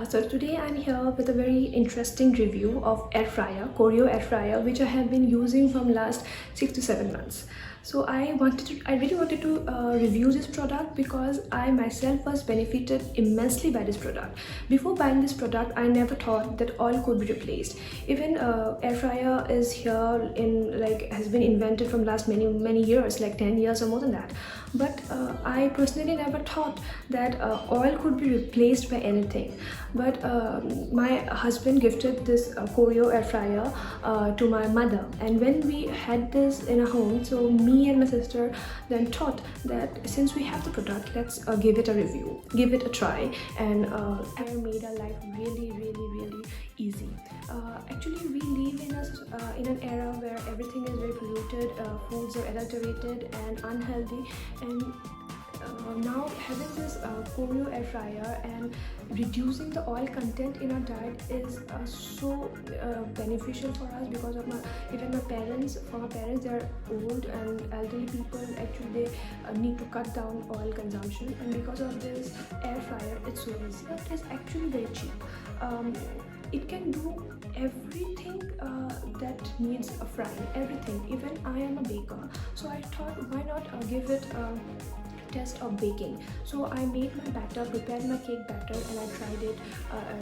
So today I'm here with a very interesting review of air fryer, Koryo air fryer, which I have been using from last 6 to 7 months. So I really wanted to review this product because I myself was benefited immensely by this product. Before buying this product, I never thought that oil could be replaced. Even air fryer is here in has been invented from last many years, like 10 years or more than that. But I personally never thought that oil could be replaced by anything. But my husband gifted this Koryo air fryer to my mother, and when we had this in a home, so me and my sister then thought that since we have the product, let's give it a review, give it a try, and I made our life really easy. Actually, we live in an era where everything is very polluted, foods are adulterated and unhealthy, and now having this Koryo air fryer and reducing the oil content in our diet is so beneficial for us, because of even my parents, they are old and elderly people. Actually, they need to cut down oil consumption, and because of this air fryer, it's so easy. It is actually very cheap. It can do everything that needs a frying, everything. Even I am a baker, so I thought, why not give it a test of baking. So I made my batter, prepared my cake batter, and I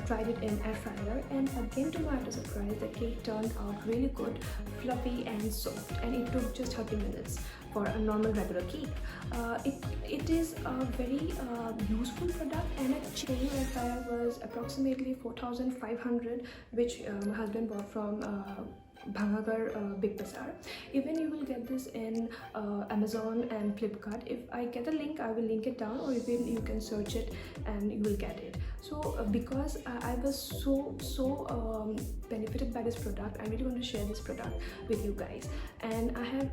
tried it in air fryer, and again, to my utter surprise, the cake turned out really good, fluffy and soft, and it took just 30 minutes for a normal regular cake. It is a very useful product, and a cheap air fryer was approximately 4,500, which my husband bought from Bhangagar Big Bazaar. Even you will get this in Amazon and Flipkart. If I get a link, I will link it down, or even you can search it and you will get it. So because I was so benefited by this product, I really want to share this product with you guys. And I have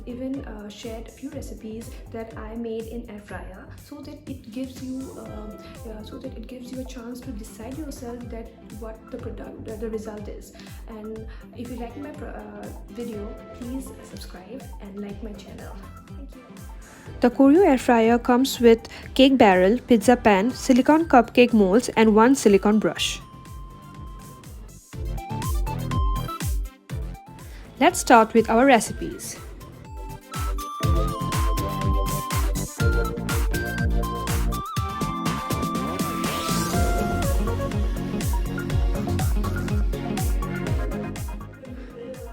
even shared a few recipes that I made in air fryer, so that it gives you a chance to decide yourself that what the result is. And if you like my video, please subscribe and like my channel. Thank you. The Koryo air fryer comes with cake barrel, pizza pan, silicone cupcake molds, and one silicone brush. Let's start with our recipes.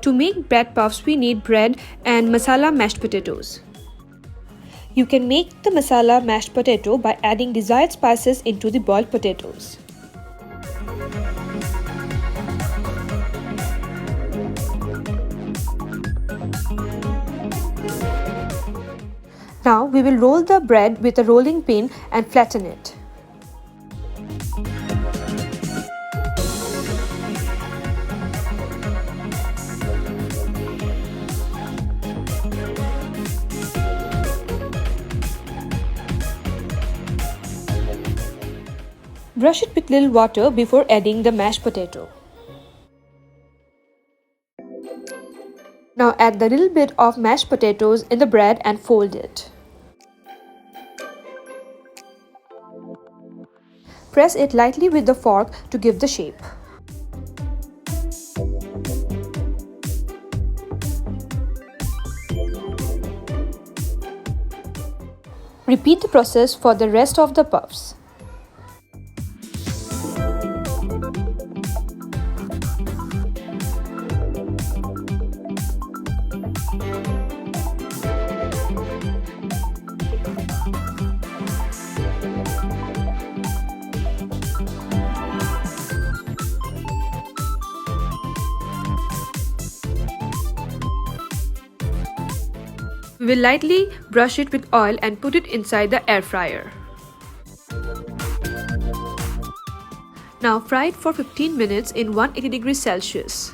To make bread puffs, we need bread and masala mashed potatoes. You can make the masala mashed potato by adding desired spices into the boiled potatoes. Now we will roll the bread with a rolling pin and flatten it. Brush it with little water before adding the mashed potato. Now add the little bit of mashed potatoes in the bread and fold it. Press it lightly with the fork to give the shape. Repeat the process for the rest of the puffs. We will lightly brush it with oil and put it inside the air fryer. Now fry it for 15 minutes in 180 degrees Celsius.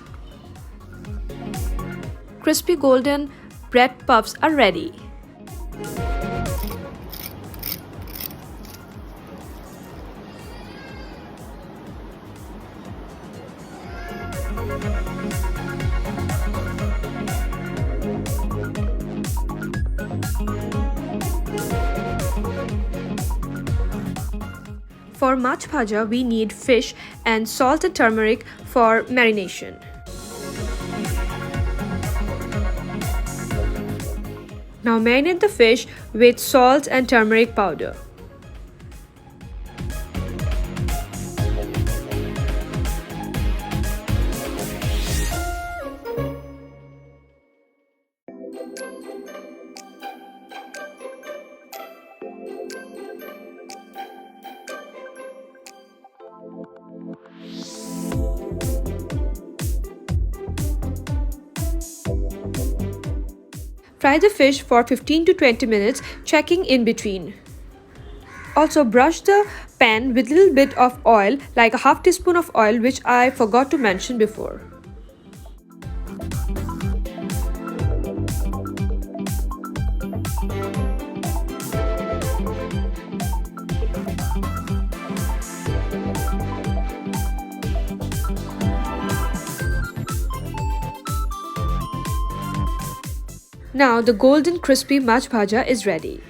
Crispy golden bread puffs are ready. For mach bhaja, we need fish and salt and turmeric for marination. Now marinate the fish with salt and turmeric powder. Fry the fish for 15 to 20 minutes, checking in between. Also brush the pan with a little bit of oil, like a half teaspoon of oil, which I forgot to mention before. Now the golden crispy mach bhaja is ready.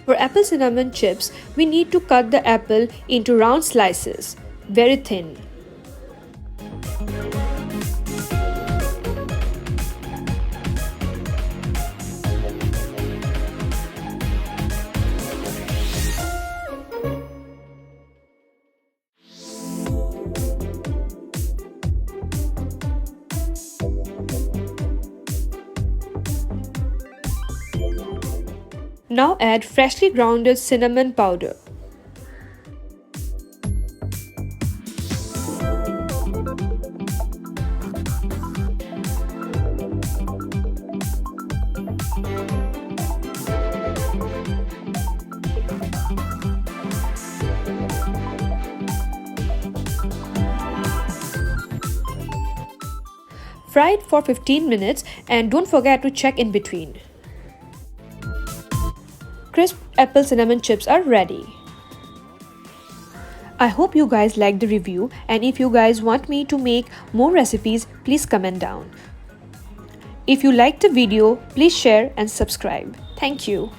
For apple cinnamon chips, we need to cut the apple into round slices, very thin. Now add freshly grounded cinnamon powder. Fry it for 15 minutes and don't forget to check in between. Crisp apple cinnamon chips are ready. I hope you guys liked the review, and if you guys want me to make more recipes, please comment down. If you liked the video, please share and subscribe. Thank you.